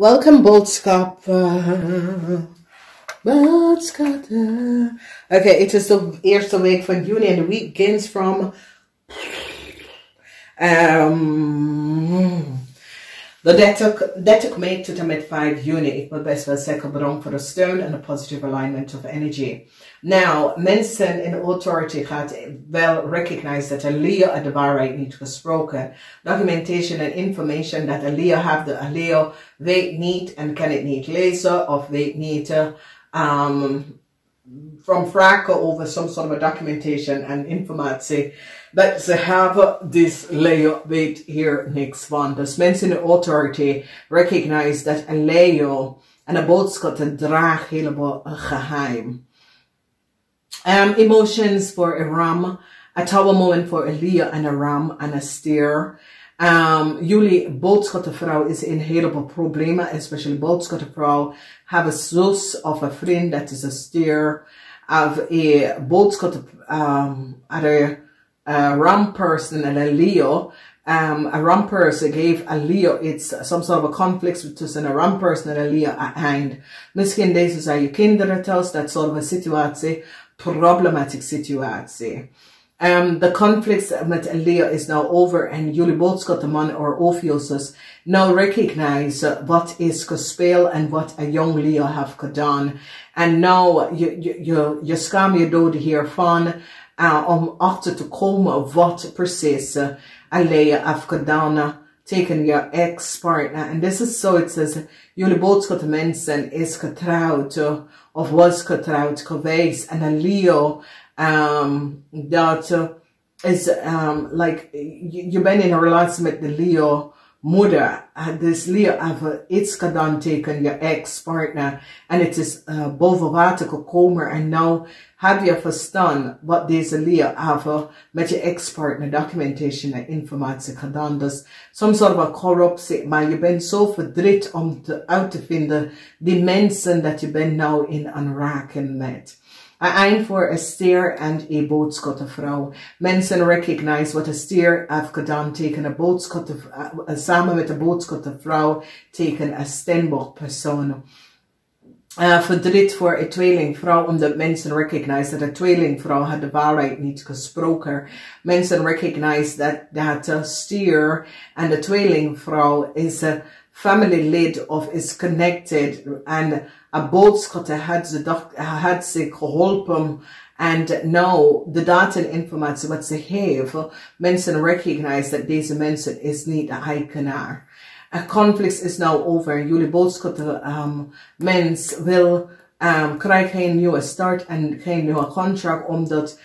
Welcome, boodschapper. Boodschapper. Okay, it is de eerste week van juni en de week begins from de 30 mei tot en met 5 juni. Ik wil best wel zeggen bedankt voor de steun en de positive alignment of energy. Now, mensen in authority gaat wel recognize dat Leo de waarheid niet gesproken. Documentation en information dat Leo heeft, de Leo weet niet en kan het niet lezen of weet niet from vragen over some sort of a documentation en informatie. Dat ze hebben, this Leo weet hier niks van. Dus mensen in de authority recognize dat een Leo en een boodschap draagt helemaal geheim. Emotions for a ram, a tower moment for a Leo and a ram and a steer. Jullie boodschappenvrouw is in heleboel problemen, especially boodschappenvrouw. Have a zus of a friend that is a steer. Have a boodschap, a ram person and a Leo. A ram person gave a Leo, it's some sort of a conflict between a ram person and a Leo at hand. Misschien deze zijn je kinderen thuis, dat soort of a situatie, problematic situatie. The conflict met Leo is now over and jullie boodschappenman or Ophiusus now recognize what is gespeeld and what a young Leo have gedaan. And now je schaam je dood hiervan om achter te komen wat precies een Leo have gedaan tegen je ex-partner. And this is so it says, jullie boodschappenmensen is getrouwd of was getrouwd geweest. En een Leo dat is like je bent in een relatie met de Leo moeder. Dus Leo heeft iets gedaan tegen je ex-partner en het is boven water gekomen en nou heb je verstaan wat deze Leo heeft met je ex-partner documentation en informatie gedaan. Dus soms soort van corruptie, maar je bent zo verdriet om uit te vinden die mensen dat je bent nou in aanraking met. Eind voor een steer en een boodschappenvrouw. Mensen recognize wat een steer heeft gedaan tegen een boodschappenvrouw, samen met de boodschappenvrouw tegen een Stenbock-persoon. Verdriet voor een tweelingvrouw, omdat mensen recognize dat een tweelingvrouw had de waarheid niet gesproken. Mensen recognize dat de steer en de tweelingvrouw is een family-lid of is connected and a boodschap had ze geholpen and now de data en informatie wat ze heeft, mensen recognize dat deze mensen is niet de eigenaar. A conflict is now over. Jullie boodschap mens wil krijgt geen nieuwe start en geen nieuwe contract omdat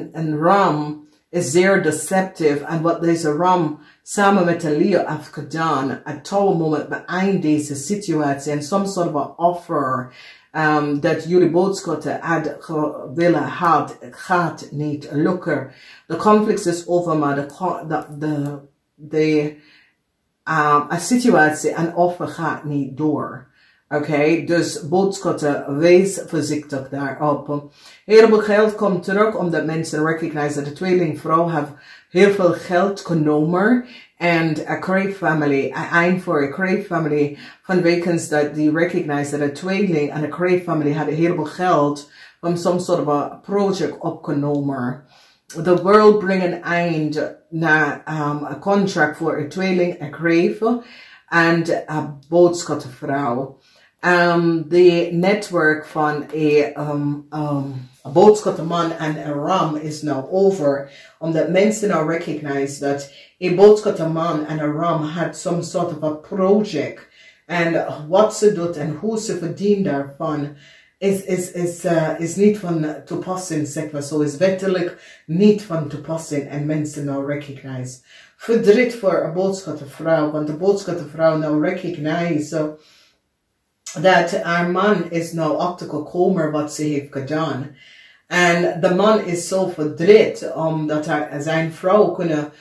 een ram is zeer deceptive en wat deze ram samen met de Leo heeft gedaan, het touw moment beëindigt deze situatie en some sort of a offer dat jullie boodschappen willen had, gaat niet lukken. De conflict is over, maar de situatie en offer gaat niet door. Oké, dus boodschappen, wees voorzichtig daarop. Heel veel geld komt terug omdat mensen recognize dat de tweelingvrouw heeft heel veel geld genomen. En a Crave family, eind voor a Crave family, vanwege dat die recognize dat de tweeling en de Crave family hadden heel veel geld van some sort of a project opgenomen. The world bring een eind naar a contract voor a tweeling, a Crave en a boodschappenvrouw. The network van a boodschappenman en een ram is now over. Omdat mensen now recognize dat a boodschappenman en een ram had some sort of a project. En wat ze doet en hoe ze verdient daarvan is niet van toepassing, zeg maar zo. Is wettelijk niet van toepassing en mensen now recognize. Verdriet voor een boodschappenvrouw, want de boodschappenvrouw now recognize dat haar man is nou achtergekomen wat ze heeft gedaan. En de man is zo verdriet omdat zijn vrouw kunnen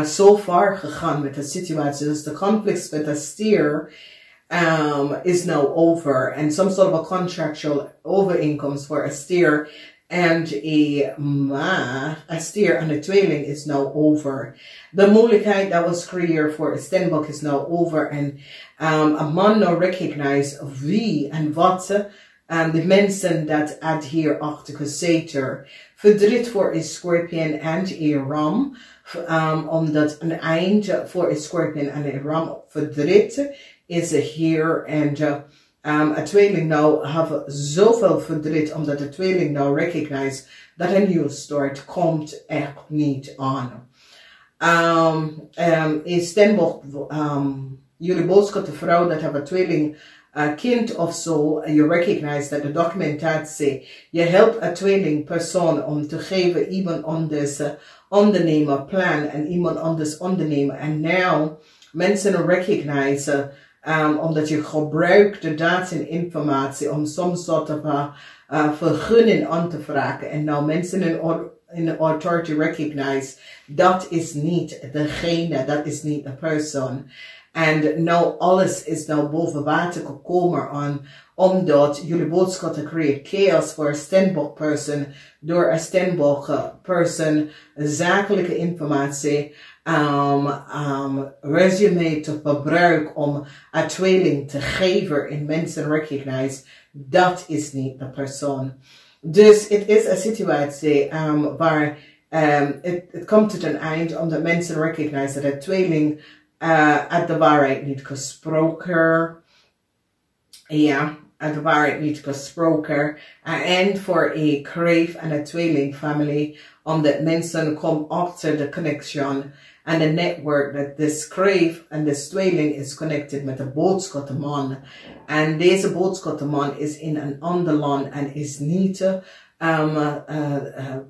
zo ver gegaan met de situatie. Dus de conflict met de stier is now over. And some sort of a contractual overeenkomst voor een stier en een stier en de tweeling is nou over. De moeilijkheid dat was creëerd voor een Stenbock is nou over. En een man nou recognize wie en wat de mensen dat uit hier achter gezeten. Verdriet voor een Scorpion en een Ram. Omdat een eind voor een Scorpion en een Ram verdriet is er hier. En een tweeling nou hebben zoveel verdriet omdat de tweeling nou recognize dat een nieuwe start komt echt niet aan. Is Stenbock, jullie boodschap de vrouw dat hebben tweeling kind of zo, je recognize dat de documentatie, je helpt een tweeling persoon om te geven iemand anders ondernemen plan en iemand anders ondernemen. En nou mensen recognize omdat je gebruikt de data en informatie om soms soort van vergunning aan te vragen. En nou mensen in de authority recognize dat is niet degene, dat is niet de persoon. En nou alles is nou boven water gekomen aan, omdat jullie boodschap te creëren chaos voor een Stenbock person, door een Stenbock person zakelijke informatie, resume te gebruiken om een tweeling te geven en mensen recognize, dat is niet de persoon. Dus het is een situatie waar het komt tot een eind omdat mensen recognize dat de tweeling uit de waarheid niet gesproken. Ja, uit de waarheid niet gesproken. En voor een kreef en een tweeling family, omdat mensen komen achter de connection en de network dat this kreef en this tweeling is connected met de boodschappenman. En deze boodschappenman is in een ander land en is niet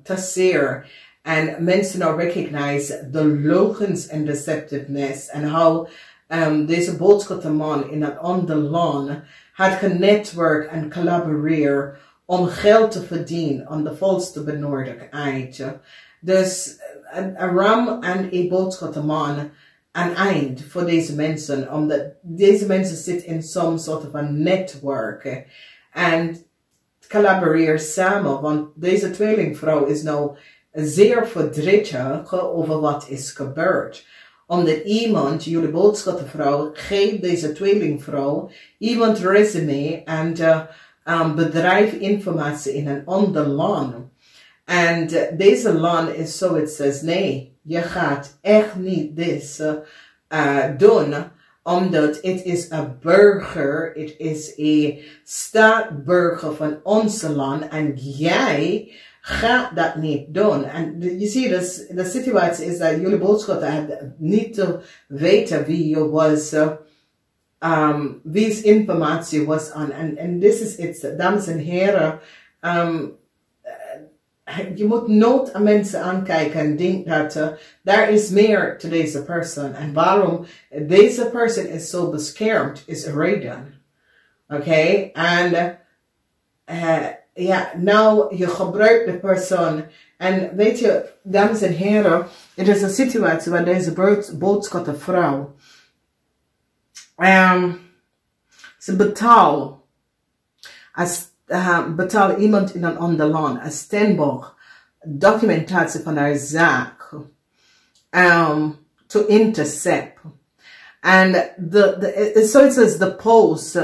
te zeer. En mensen nou recognize de logens en deceptiveness en how deze boodschappenman in een ander land had genetwerkt en collaboreerd om geld te verdienen aan de volste benodigdheid. Dus een ram en een boodschappenman een eind voor deze mensen, omdat deze mensen zitten in some soort van netwerk en collaboreren samen, want deze tweelingvrouw is nou zeer verdrietig over wat is gebeurd. Omdat iemand, jullie boodschappenvrouw, geeft deze tweelingvrouw iemand resume en bedrijfinformatie in een ander land. En deze land is zoiets als, nee, je gaat echt niet dit doen, omdat het is een burger, het is een staatsburger van ons land en jij gaat dat niet doen. En je ziet, dus, de situatie is dat jullie boodschap niet te weten wie je was, wie's informatie was aan. En this is it, dames en heren. Je moet nooit aan mensen aankijken en denken dat daar is meer to deze persoon. En waarom deze persoon is zo beschermd is een reden. Oké? En ja, nou, je gebruikt de persoon. En weet je, dames en heren, het is een situatie waar deze boodschappenvrouw, ze betaalt iemand in een ander land, een Stenbock, documentatie van haar zaak, to intercept. En zoiets als de post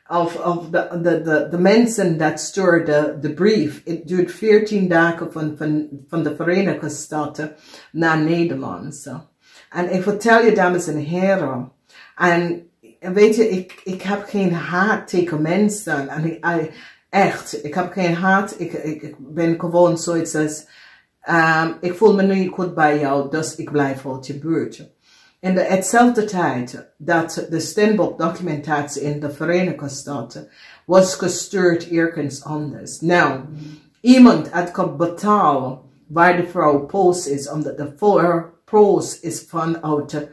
of de mensen dat sturen de brief. Het duurt 14 dagen van de Verenigde Staten naar Nederland. En ik vertel je, dames en heren, en weet je, ik heb geen haat tegen mensen. En echt, ik heb geen haat. Ik ben gewoon zoiets als, ik voel me niet goed bij jou, dus ik blijf uit je buurt. In hetzelfde tijd dat de Stenbock documentatie in de Verenigde Staten was gestuurd ergens anders. Nou, iemand had betalen waar de vrouw post is, omdat de post is vanuit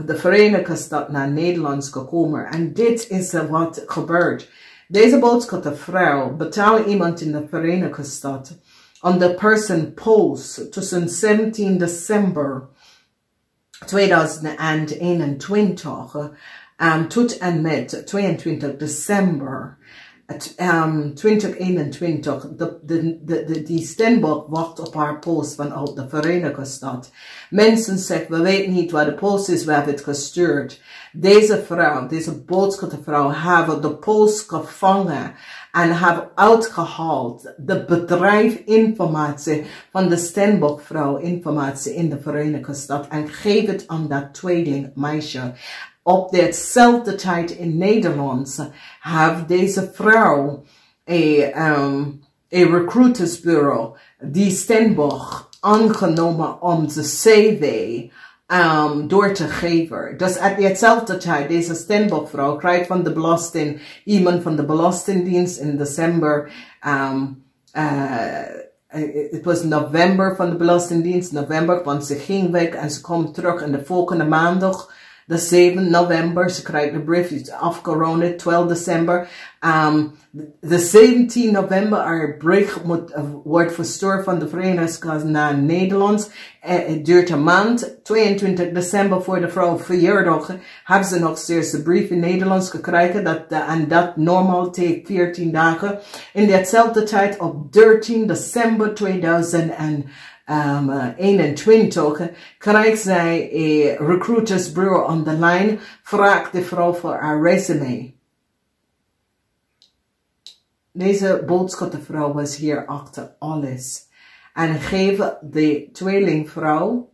de Verenigde Staten naar Nederland gekomen. En dit is wat gebeurt. Deze boodschappenvrouw betaalt iemand in de Verenigde Staten on the person post tussen 17 december 2021 tot en met 22 december. 2021, die Stenbok wacht op haar post vanuit de Verenigde Staten. Mensen zeggen, we weten niet waar de post is, we hebben het gestuurd. Deze vrouw, deze boodschappenvrouw, hebben de post gevangen en hebben uitgehaald de bedrijfinformatie van de Stenbok-vrouw informatie in de Verenigde Staten en geef het aan dat tweelingmeisje. Op dezelfde tijd in Nederland heeft deze vrouw een recruitersbureau die Stenbok aangenomen om de CV door te geven. Dus at dezelfde tijd, deze Stenbok-vrouw krijgt van de belasting, iemand van de Belastingdienst in december, het was november van de Belastingdienst, november, want ze ging weg en ze komt terug in de volgende maandag. De 7 november, ze krijgt de brief, is afgerond, 12 december. De 17 november, haar brief wordt verstuurd van de Verenigde Staten naar Nederland. Het duurt een maand. 22 december voor de vrouw verjaardag hebben ze nog steeds de brief in Nederlands gekregen. En dat normaal take 14 dagen. In dezelfde tijd op 13 december 2021 krijgt zij een recruitersbureau on the line, vraagt de vrouw voor haar resume. Deze boodschappenvrouw was hier achter alles. En geeft de tweelingvrouw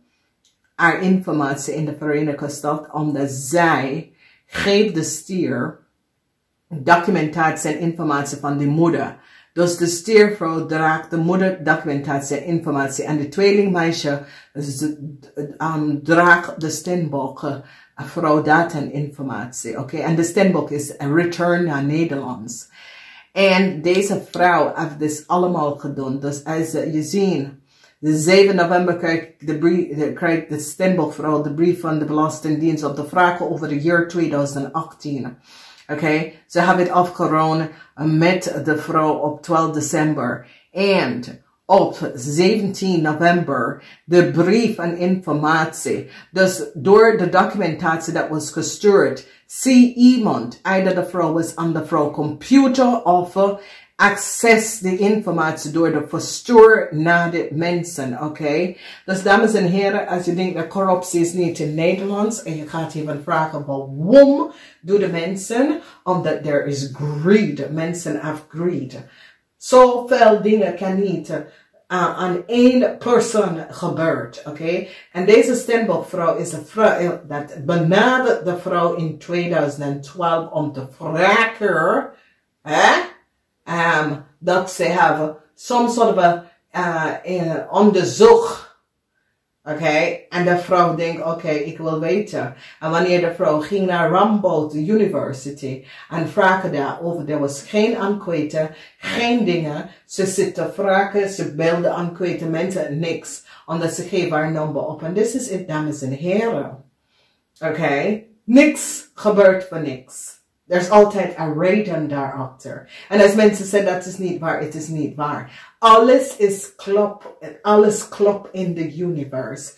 haar informatie in de Verenigde Staten, omdat zij geeft de stier documentatie en informatie van de moeder. Dus de stiervrouw draagt de moeder documentatie en informatie en de tweelingmeisje draagt de Stenbok vrouw data en informatie. Oké, en de Stenbok is een return naar Nederlands. En deze vrouw heeft dit allemaal gedaan. Dus als je ziet, de 7 november krijgt de Stenbok-vrouw de brief van de Belastingdienst op de vragen over het jaar 2018. Oké, ze hebben het afgerond met de vrouw op 12 december. En op 17 november de brief en informatie. Dus door de documentatie dat was gestuurd, zie iemand, either de vrouw was aan de vrouw computer of access de informatie door de verstuur naar de mensen, oké? Dus dames en heren, als je denkt dat corruptie is niet in Nederlands en je gaat even vragen waarom doen de mensen, omdat er is greed, mensen have greed. Zoveel dingen kan niet aan één persoon gebeurt, oké? En deze Stenbok-vrouw is een vrouw dat benadert de vrouw in 2012 om te vragen, dat ze hebben some sort of onderzoek. Oké, en de vrouw denkt, oké, ik wil weten. En wanneer de vrouw ging naar Radboud University en vragen daarover, er was geen enquête, geen dingen. Ze zit te vragen, ze belden enquête mensen, niks. Omdat ze geven haar nummer op. En dit is het, dames en heren. Oké, niks gebeurt voor niks. Er is altijd een reden daarachter. En als mensen zeggen dat is niet waar, het is niet waar. Alles klopt in de universe.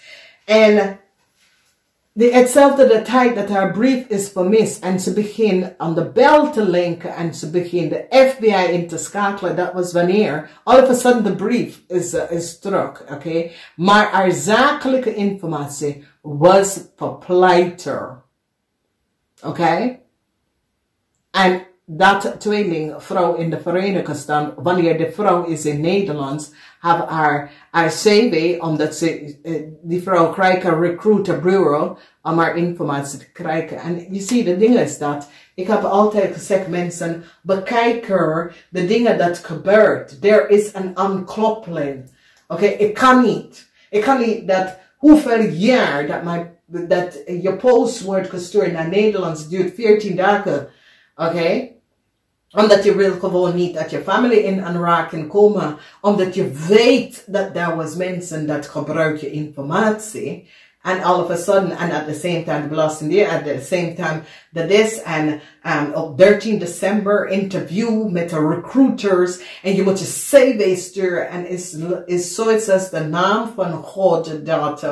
En hetzelfde de tijd dat haar brief is vermist en ze begint aan de bel te linken en ze begint de FBI in te schakelen, dat was wanneer, all of a sudden de brief is terug, oké? Maar haar zakelijke informatie was verpleiter. Oké? En dat tweelingvrouw in de Verenigde Staten, wanneer de vrouw is in Nederland, heeft haar CV, omdat die vrouw krijgt een recruiterbureau om haar informatie te krijgen. En je ziet, de ding is dat, ik heb altijd gezegd, mensen, bekijken de dingen dat gebeurt. Er is een aankoppeling. Oké, ik kan niet dat hoeveel jaar dat je post wordt gestuurd naar Nederlands duurt 14 dagen. Oké? Omdat je wil gewoon niet dat je familie in aanraking komen. Omdat je weet dat daar was mensen dat gebruiken informatie. En all of a sudden, and at the same time, the Belastingdienst, at the same time, dat is, en op 13 december interview met de recruiters. En je moet je CV sturen. En is zoiets als de naam van God dat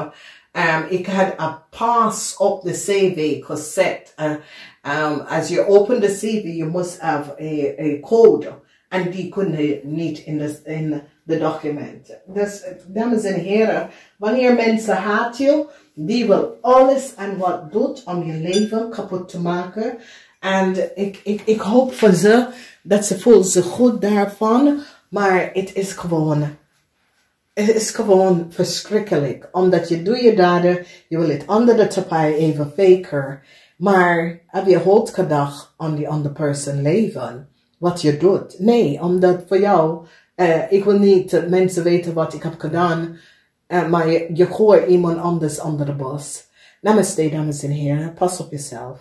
Ik had a pass op de CV gezet. As you open the CV, you must have a code. En die kunnen niet in de document. Dus, dames en heren, wanneer mensen haat je, die wil alles en wat doet om je leven kapot te maken. En ik hoop voor ze dat ze voelt zich goed daarvan. Maar het is gewoon verschrikkelijk. Omdat je doet je daden, je wil het onder de tapijt even faker. Maar heb je ooit gedacht aan die andere persoon leven? Wat je doet? Nee, omdat voor jou, ik wil niet dat mensen weten wat ik heb gedaan. Maar je gooit iemand anders onder de bus. Namaste, dames en heren. Pas op jezelf.